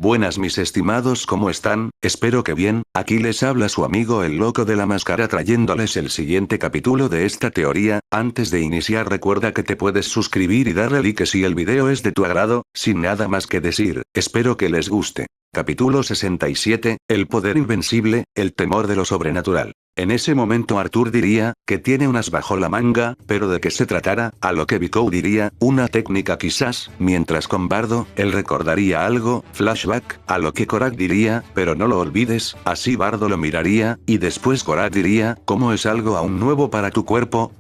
Buenas mis estimados, ¿cómo están? Espero que bien. Aquí les habla su amigo el loco de la máscara trayéndoles el siguiente capítulo de esta teoría. Antes de iniciar recuerda que te puedes suscribir y darle like si el video es de tu agrado. Sin nada más que decir, espero que les guste. Capítulo 67, el poder invencible, el temor de lo sobrenatural. En ese momento Arthur diría, que tiene unas bajo la manga, pero de qué se tratara, a lo que Vico diría, una técnica quizás, mientras con Bardo, él recordaría algo, flashback, a lo que Korak diría, pero no lo olvides, así Bardo lo miraría, y después Korak diría, como es algo aún nuevo para tu cuerpo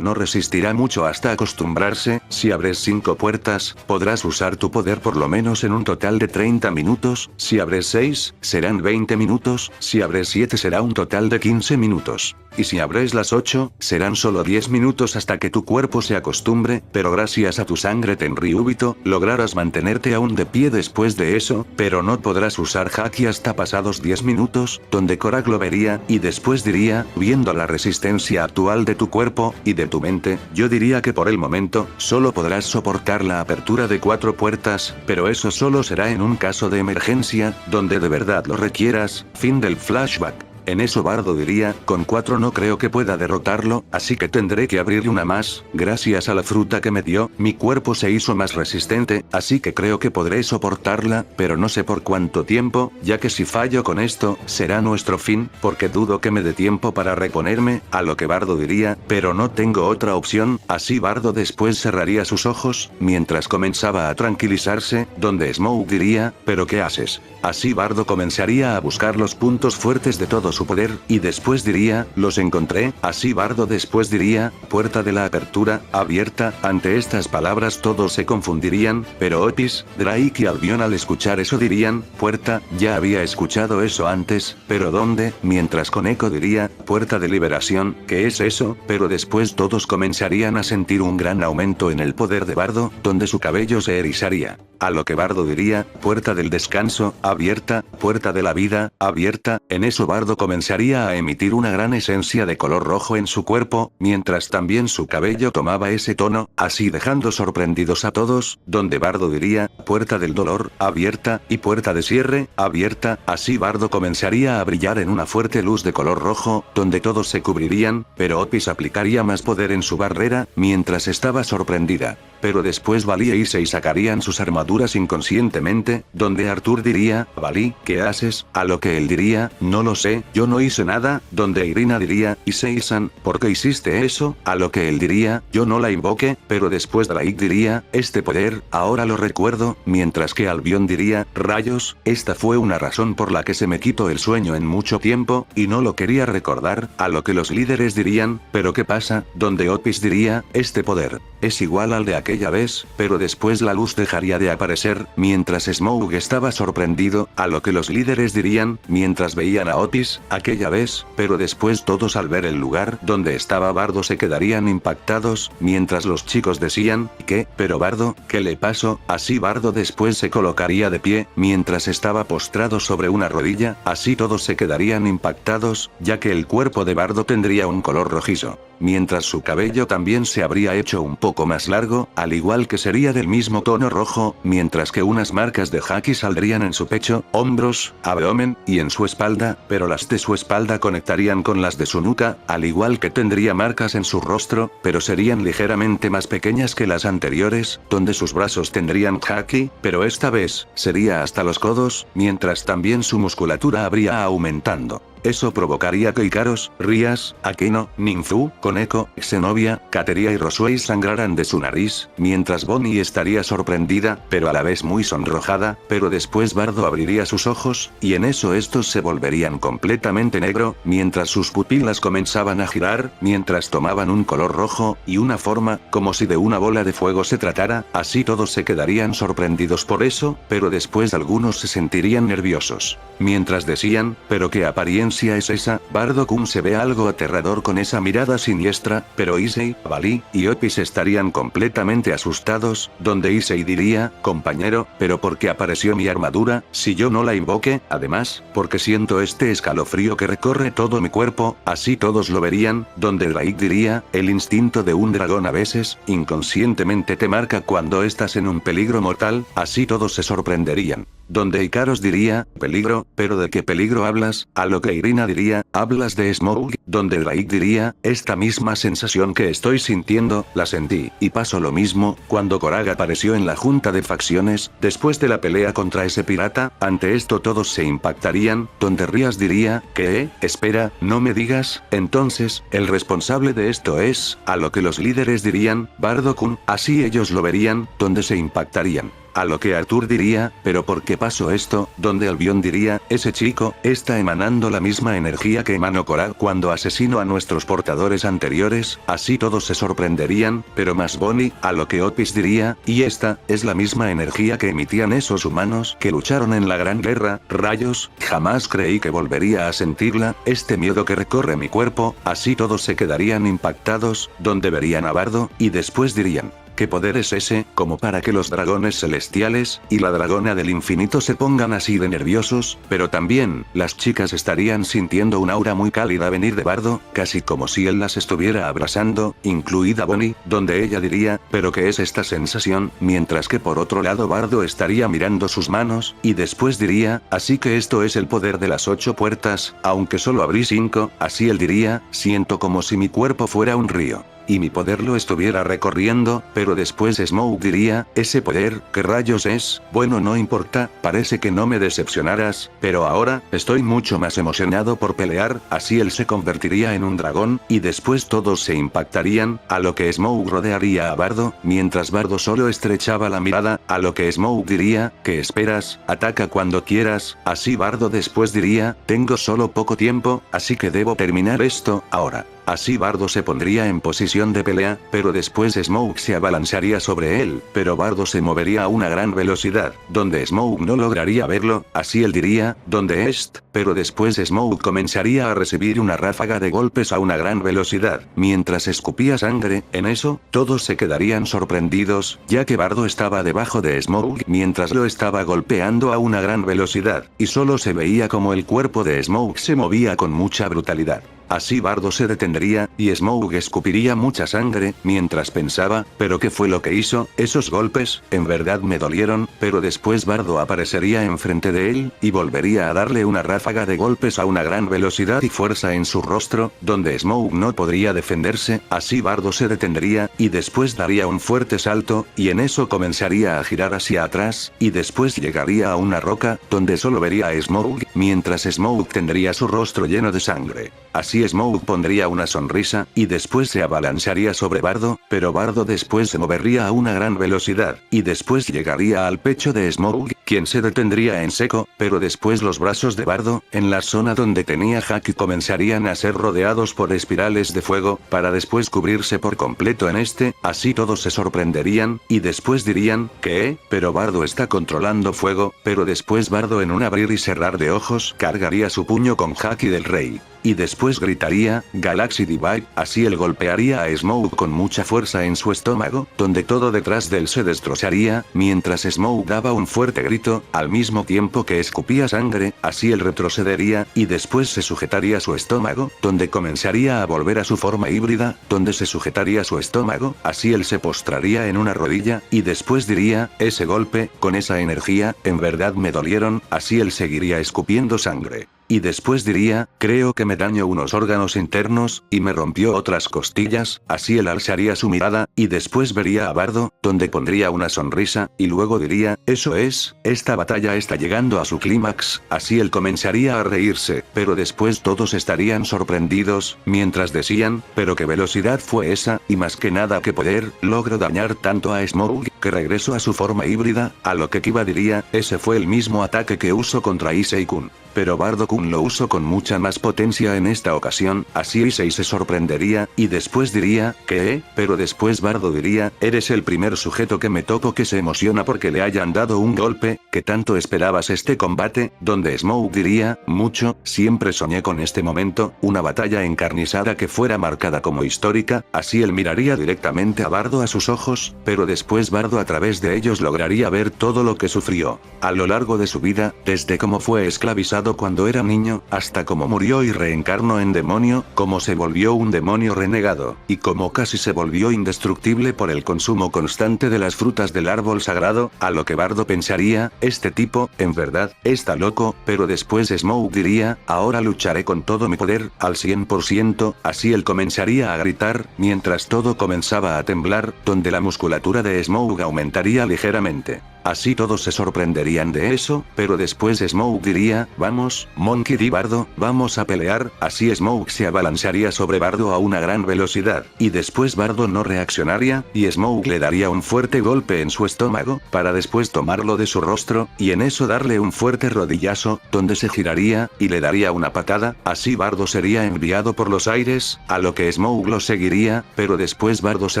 no resistirá mucho hasta acostumbrarse, si abres 5 puertas, podrás usar tu poder por lo menos en un total de 30 minutos, si abres 6, serán 20 minutos, si abres 7 será un total de 15 minutos. Y si abres las 8, serán solo 10 minutos hasta que tu cuerpo se acostumbre, pero gracias a tu sangre Tenryubito, lograrás mantenerte aún de pie después de eso, pero no podrás usar Haki hasta pasados 10 minutos, donde Korak lo vería, y después diría, viendo la resistencia actual de tu cuerpo, y de tu mente, yo diría que por el momento, solo podrás soportar la apertura de 4 puertas, pero eso solo será en un caso de emergencia, donde de verdad lo requieras, fin del flashback. En eso Bardo diría, con 4 no creo que pueda derrotarlo, así que tendré que abrir una más, gracias a la fruta que me dio, mi cuerpo se hizo más resistente, así que creo que podré soportarla, pero no sé por cuánto tiempo, ya que si fallo con esto, será nuestro fin, porque dudo que me dé tiempo para reponerme, a lo que Bardo diría, pero no tengo otra opción, así Bardo después cerraría sus ojos, mientras comenzaba a tranquilizarse, donde Smoke diría, ¿pero qué haces? Así Bardo comenzaría a buscar los puntos fuertes de todos su poder, y después diría, los encontré, así Bardo después diría, puerta de la apertura, abierta, ante estas palabras todos se confundirían, pero Otis, Drake y Albion al escuchar eso dirían, puerta, ya había escuchado eso antes, pero ¿dónde? Mientras con Echo diría, puerta de liberación, ¿qué es eso? Pero después todos comenzarían a sentir un gran aumento en el poder de Bardo, donde su cabello se erizaría. A lo que Bardo diría, puerta del descanso, abierta, puerta de la vida, abierta, en eso Bardo comenzaría a emitir una gran esencia de color rojo en su cuerpo, mientras también su cabello tomaba ese tono, así dejando sorprendidos a todos, donde Bardo diría, puerta del dolor, abierta, y puerta de cierre, abierta, así Bardo comenzaría a brillar en una fuerte luz de color rojo, donde todos se cubrirían, pero Otis aplicaría más poder en su barrera, mientras estaba sorprendida. Pero después Vali y Issei sacarían sus armaduras inconscientemente, donde Arthur diría, Vali, ¿qué haces? A lo que él diría, no lo sé, yo no hice nada, donde Irina diría, Issei-san, ¿por qué hiciste eso? A lo que él diría, yo no la invoqué, pero después Drake diría, este poder, ahora lo recuerdo, mientras que Albion diría, rayos, esta fue una razón por la que se me quitó el sueño en mucho tiempo, y no lo quería recordar, a lo que los líderes dirían, ¿pero qué pasa? Donde Otis diría, este poder, es igual al de aquella vez, pero después la luz dejaría de aparecer, mientras Smoke estaba sorprendido, a lo que los líderes dirían, mientras veían a Otis, aquella vez, pero después todos al ver el lugar donde estaba Bardo se quedarían impactados, mientras los chicos decían, ¿qué? ¿Pero Bardo? ¿Qué le pasó? Así Bardo después se colocaría de pie, mientras estaba postrado sobre una rodilla, así todos se quedarían impactados, ya que el cuerpo de Bardo tendría un color rojizo. Mientras su cabello también se habría hecho un poco más largo, al igual que sería del mismo tono rojo, mientras que unas marcas de Haki saldrían en su pecho, hombros, abdomen, y en su espalda, pero las de su espalda conectarían con las de su nuca, al igual que tendría marcas en su rostro, pero serían ligeramente más pequeñas que las anteriores, donde sus brazos tendrían Haki, pero esta vez, sería hasta los codos, mientras también su musculatura habría aumentando. Eso provocaría que Ikaros, Rias, Akeno, Ninfu, Koneko, Xenovia, Kateria y Roswei sangraran de su nariz, mientras Bonnie estaría sorprendida, pero a la vez muy sonrojada, pero después Bardo abriría sus ojos, y en eso estos se volverían completamente negro, mientras sus pupilas comenzaban a girar, mientras tomaban un color rojo, y una forma, como si de una bola de fuego se tratara, así todos se quedarían sorprendidos por eso, pero después algunos se sentirían nerviosos. Mientras decían, ¿pero qué apariencia es esa? Bardo-kun se ve algo aterrador con esa mirada siniestra, pero Issei, Vali, y Otis estarían completamente asustados, donde Issei diría, compañero, ¿pero por qué apareció mi armadura, si yo no la invoqué? Además, porque siento este escalofrío que recorre todo mi cuerpo, así todos lo verían, donde Drake diría, el instinto de un dragón a veces, inconscientemente te marca cuando estás en un peligro mortal, así todos se sorprenderían. donde Ikaros diría, peligro, pero ¿de qué peligro hablas? A lo que Irina diría, hablas de Smough, donde Drake diría, esta misma sensación que estoy sintiendo, la sentí. Y pasó lo mismo, cuando Korag apareció en la junta de facciones, después de la pelea contra ese pirata, ante esto todos se impactarían, donde Rias diría, ¿qué? Espera, no me digas, entonces, el responsable de esto es, a lo que los líderes dirían, Bardo-kun, así ellos lo verían, donde se impactarían. A lo que Arthur diría, ¿pero por qué pasó esto? Donde Albion diría, ese chico, está emanando la misma energía que emanó Korag cuando asesinó a nuestros portadores anteriores, así todos se sorprenderían, pero más Bonnie, a lo que Otis diría, y esta, es la misma energía que emitían esos humanos que lucharon en la Gran Guerra, rayos, jamás creí que volvería a sentirla, este miedo que recorre mi cuerpo, así todos se quedarían impactados, donde verían a Bardo, y después dirían, ¿qué poder es ese, como para que los dragones celestiales, y la dragona del infinito se pongan así de nerviosos? Pero también, las chicas estarían sintiendo un aura muy cálida venir de Bardo, casi como si él las estuviera abrazando, incluida Bonnie, donde ella diría, ¿pero qué es esta sensación? Mientras que por otro lado Bardo estaría mirando sus manos, y después diría, así que esto es el poder de las 8 puertas, aunque solo abrí 5, así él diría, siento como si mi cuerpo fuera un río. Y mi poder lo estuviera recorriendo, pero después Smough diría, ese poder, ¿qué rayos es? Bueno, no importa, parece que no me decepcionarás, pero ahora, estoy mucho más emocionado por pelear, así él se convertiría en un dragón, y después todos se impactarían, a lo que Smough rodearía a Bardo, mientras Bardo solo estrechaba la mirada, a lo que Smough diría, ¿qué esperas? Ataca cuando quieras, así Bardo después diría, tengo solo poco tiempo, así que debo terminar esto, ahora. Así Bardo se pondría en posición de pelea, pero después Smough se abalanzaría sobre él, pero Bardo se movería a una gran velocidad, donde Smough no lograría verlo, así él diría, ¿dónde es? Pero después Smough comenzaría a recibir una ráfaga de golpes a una gran velocidad, mientras escupía sangre, en eso, todos se quedarían sorprendidos, ya que Bardo estaba debajo de Smough mientras lo estaba golpeando a una gran velocidad, y solo se veía como el cuerpo de Smough se movía con mucha brutalidad. Así Bardo se detendría, y Smough escupiría mucha sangre, mientras pensaba, ¿pero qué fue lo que hizo? Esos golpes, en verdad me dolieron, pero después Bardo aparecería enfrente de él, y volvería a darle una ráfaga de golpes a una gran velocidad y fuerza en su rostro, donde Smough no podría defenderse, así Bardo se detendría, y después daría un fuerte salto, y en eso comenzaría a girar hacia atrás, y después llegaría a una roca, donde solo vería a Smough, mientras Smough tendría su rostro lleno de sangre. Así Smough pondría una sonrisa, y después se abalanzaría sobre Bardo, pero Bardo después se movería a una gran velocidad, y después llegaría al pecho de Smough, quien se detendría en seco, pero después los brazos de Bardo, en la zona donde tenía Haki comenzarían a ser rodeados por espirales de fuego, para después cubrirse por completo en este, así todos se sorprenderían, y después dirían, ¿qué? Pero Bardo está controlando fuego, pero después Bardo en un abrir y cerrar de ojos cargaría su puño con Haki del Rey. Y después gritaría, Galaxy Divide, así él golpearía a Smough con mucha fuerza en su estómago, donde todo detrás de él se destrozaría, mientras Smough daba un fuerte grito, al mismo tiempo que escupía sangre, así él retrocedería, y después se sujetaría su estómago, donde comenzaría a volver a su forma híbrida, donde se sujetaría su estómago, así él se postraría en una rodilla, y después diría, ese golpe, con esa energía, en verdad me dolieron, así él seguiría escupiendo sangre. Y después diría, creo que me dañó unos órganos internos, y me rompió otras costillas, así él alzaría su mirada, y después vería a Bardo, donde pondría una sonrisa, y luego diría, eso es, esta batalla está llegando a su clímax, así él comenzaría a reírse, pero después todos estarían sorprendidos, mientras decían, pero qué velocidad fue esa, y más que nada qué poder, logro dañar tanto a Smough, que regresó a su forma híbrida, a lo que Kiba diría, ese fue el mismo ataque que usó contra Issei-kun. Pero Bardo-kun lo usó con mucha más potencia en esta ocasión, así Issei se sorprendería, y después diría, ¿qué? Pero después Bardo diría, eres el primer sujeto que me toco que se emociona porque le hayan dado un golpe, ¿qué tanto esperabas este combate? Donde Smough diría, mucho, siempre soñé con este momento, una batalla encarnizada que fuera marcada como histórica, así él miraría directamente a Bardo a sus ojos, pero después Bardo a través de ellos lograría ver todo lo que sufrió. A lo largo de su vida, desde cómo fue esclavizado pasado cuando era niño, hasta cómo murió y reencarnó en demonio, cómo se volvió un demonio renegado, y cómo casi se volvió indestructible por el consumo constante de las frutas del árbol sagrado, a lo que Bardo pensaría, este tipo, en verdad, está loco, pero después Smough diría, ahora lucharé con todo mi poder, al 100%, así él comenzaría a gritar, mientras todo comenzaba a temblar, donde la musculatura de Smough aumentaría ligeramente. Así todos se sorprenderían de eso, pero después Smough diría, vamos, Monkey D. Bardo, vamos a pelear, así Smough se abalanzaría sobre Bardo a una gran velocidad, y después Bardo no reaccionaría, y Smough le daría un fuerte golpe en su estómago, para después tomarlo de su rostro, y en eso darle un fuerte rodillazo, donde se giraría, y le daría una patada, así Bardo sería enviado por los aires, a lo que Smough lo seguiría, pero después Bardo se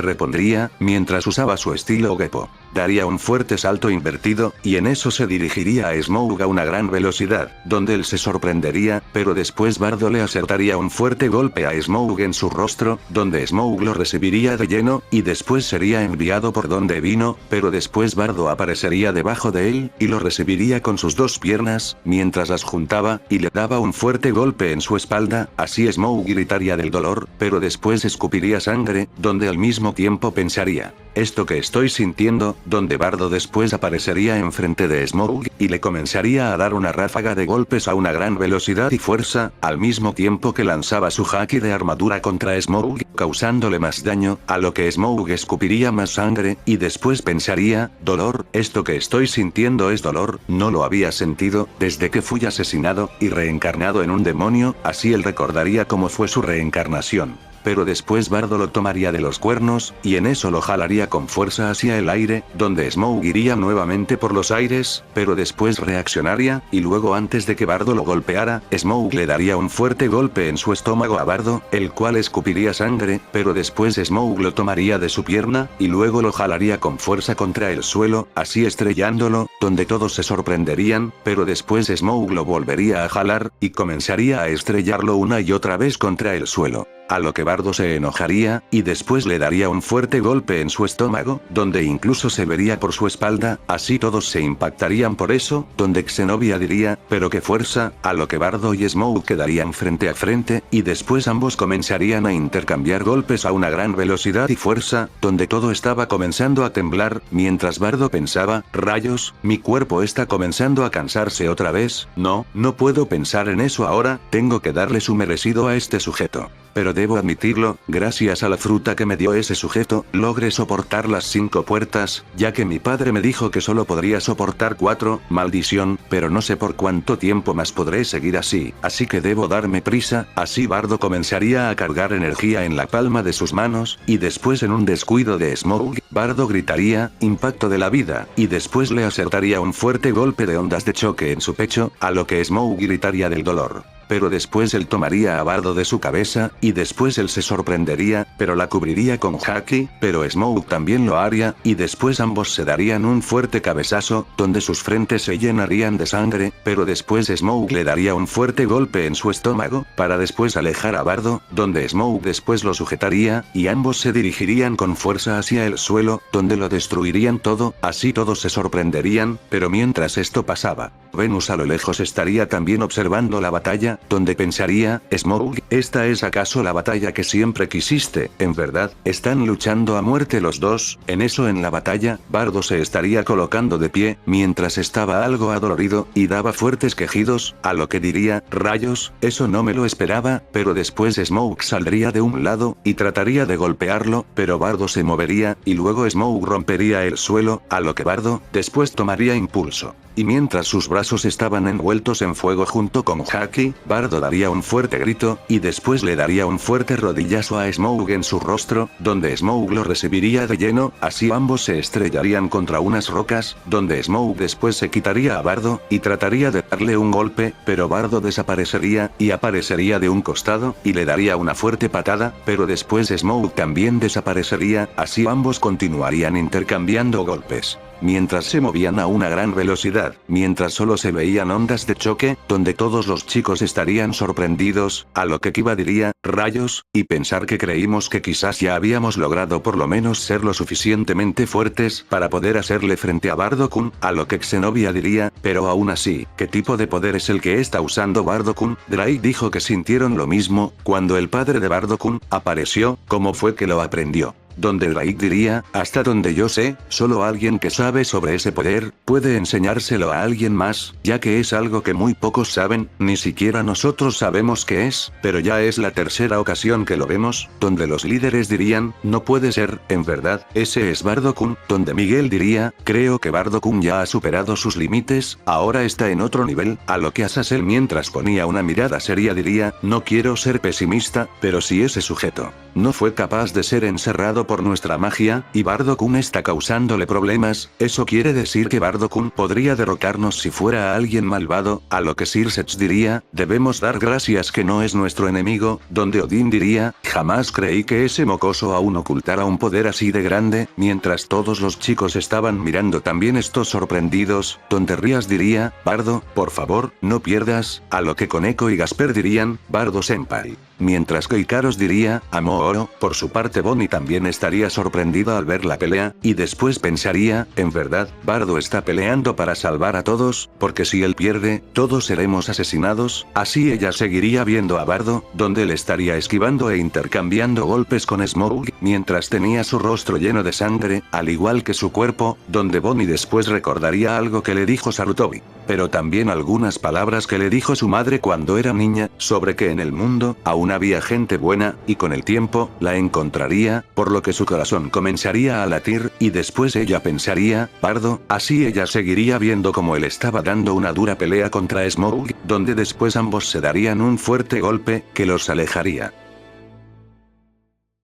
repondría, mientras usaba su estilo Geppo. Daría un fuerte salto invertido, y en eso se dirigiría a Smough a una gran velocidad, donde él se sorprendería, pero después Bardo le acertaría un fuerte golpe a Smough en su rostro, donde Smough lo recibiría de lleno, y después sería enviado por donde vino, pero después Bardo aparecería debajo de él, y lo recibiría con sus dos piernas, mientras las juntaba, y le daba un fuerte golpe en su espalda, así Smough gritaría del dolor, pero después escupiría sangre, donde al mismo tiempo pensaría, esto que estoy sintiendo, donde Bardo después aparecería enfrente de Smough, y le comenzaría a dar una ráfaga de golpes a una gran velocidad y fuerza, al mismo tiempo que lanzaba su haki de armadura contra Smough, causándole más daño, a lo que Smough escupiría más sangre, y después pensaría, dolor, esto que estoy sintiendo es dolor, no lo había sentido, desde que fui asesinado, y reencarnado en un demonio, así él recordaría cómo fue su reencarnación. Pero después Bardo lo tomaría de los cuernos, y en eso lo jalaría con fuerza hacia el aire, donde Smough iría nuevamente por los aires, pero después reaccionaría, y luego antes de que Bardo lo golpeara, Smough le daría un fuerte golpe en su estómago a Bardo, el cual escupiría sangre, pero después Smough lo tomaría de su pierna, y luego lo jalaría con fuerza contra el suelo, así estrellándolo, donde todos se sorprenderían, pero después Smough lo volvería a jalar, y comenzaría a estrellarlo una y otra vez contra el suelo. A lo que Bardo se enojaría, y después le daría un fuerte golpe en su estómago, donde incluso se vería por su espalda, así todos se impactarían por eso, donde Xenobia diría, pero qué fuerza, a lo que Bardo y Smough quedarían frente a frente, y después ambos comenzarían a intercambiar golpes a una gran velocidad y fuerza, donde todo estaba comenzando a temblar, mientras Bardo pensaba, rayos, mi cuerpo está comenzando a cansarse otra vez, no puedo pensar en eso ahora, tengo que darle su merecido a este sujeto. Pero debo admitirlo, gracias a la fruta que me dio ese sujeto, logré soportar las 5 puertas, ya que mi padre me dijo que solo podría soportar 4, maldición, pero no sé por cuánto tiempo más podré seguir así que debo darme prisa, así Bardo comenzaría a cargar energía en la palma de sus manos, y después en un descuido de Smough, Bardo gritaría, impacto de la vida, y después le acertaría un fuerte golpe de ondas de choque en su pecho, a lo que Smough gritaría del dolor. Pero después él tomaría a Bardo de su cabeza, y después él se sorprendería, pero la cubriría con haki, pero Smough también lo haría, y después ambos se darían un fuerte cabezazo, donde sus frentes se llenarían de sangre, pero después Smough le daría un fuerte golpe en su estómago, para después alejar a Bardo, donde Smough después lo sujetaría, y ambos se dirigirían con fuerza hacia el suelo, donde lo destruirían todo, así todos se sorprenderían, pero mientras esto pasaba, Venus a lo lejos estaría también observando la batalla, donde pensaría, Smough, ¿esta es acaso la batalla que siempre quisiste? En verdad, están luchando a muerte los dos. En eso en la batalla, Bardo se estaría colocando de pie, mientras estaba algo adolorido, y daba fuertes quejidos, a lo que diría, rayos, eso no me lo esperaba, pero después Smough saldría de un lado, y trataría de golpearlo, pero Bardo se movería, y luego Smough rompería el suelo, a lo que Bardo, después tomaría impulso. Y mientras sus brazos estaban envueltos en fuego junto con haki, Bardo daría un fuerte grito, y después le daría un fuerte rodillazo a Smough en su rostro, donde Smough lo recibiría de lleno, así ambos se estrellarían contra unas rocas, donde Smough después se quitaría a Bardo, y trataría de darle un golpe, pero Bardo desaparecería, y aparecería de un costado, y le daría una fuerte patada, pero después Smough también desaparecería, así ambos continuarían intercambiando golpes. mientras se movían a una gran velocidad, mientras solo se veían ondas de choque, donde todos los chicos estarían sorprendidos, a lo que Kiba diría, rayos, y pensar que creímos que quizás ya habíamos logrado por lo menos ser lo suficientemente fuertes para poder hacerle frente a Bardo-kun, a lo que Zenobia diría, pero aún así, ¿qué tipo de poder es el que está usando Bardo-kun? Drake dijo que sintieron lo mismo, cuando el padre de Bardo-kun apareció, ¿cómo fue que lo aprendió? Donde Drake diría, hasta donde yo sé, solo alguien que sabe sobre ese poder, puede enseñárselo a alguien más, ya que es algo que muy pocos saben, ni siquiera nosotros sabemos qué es, pero ya es la tercera ocasión que lo vemos, donde los líderes dirían, no puede ser, en verdad, ese es Bardo-kun, donde Miguel diría, creo que Bardo-kun ya ha superado sus límites, ahora está en otro nivel, a lo que Azazel mientras ponía una mirada seria diría, no quiero ser pesimista, pero si ese sujeto no fue capaz de ser encerrado por nuestra magia, y Bardo-kun está causándole problemas, eso quiere decir que Bardo-kun podría derrotarnos si fuera alguien malvado, a lo que Circex diría, debemos dar gracias que no es nuestro enemigo, donde Odín diría, jamás creí que ese mocoso aún ocultara un poder así de grande, mientras todos los chicos estaban mirando también estos sorprendidos, donde Rías diría, Bardo, por favor, no pierdas, a lo que Koneko y Gasper dirían, Bardo-senpai. Mientras que Ikaros diría, amo oro, por su parte Bonnie también estaría sorprendida al ver la pelea, y después pensaría, en verdad, Bardo está peleando para salvar a todos, porque si él pierde, todos seremos asesinados, así ella seguiría viendo a Bardo, donde él estaría esquivando e intercambiando golpes con Smough, mientras tenía su rostro lleno de sangre, al igual que su cuerpo, donde Bonnie después recordaría algo que le dijo Sarutobi, pero también algunas palabras que le dijo su madre cuando era niña, sobre que en el mundo, aún había gente buena, y con el tiempo, la encontraría, por lo que su corazón comenzaría a latir, y después ella pensaría, Bardo, así ella seguiría viendo como él estaba dando una dura pelea contra Smough, donde después ambos se darían un fuerte golpe, que los alejaría.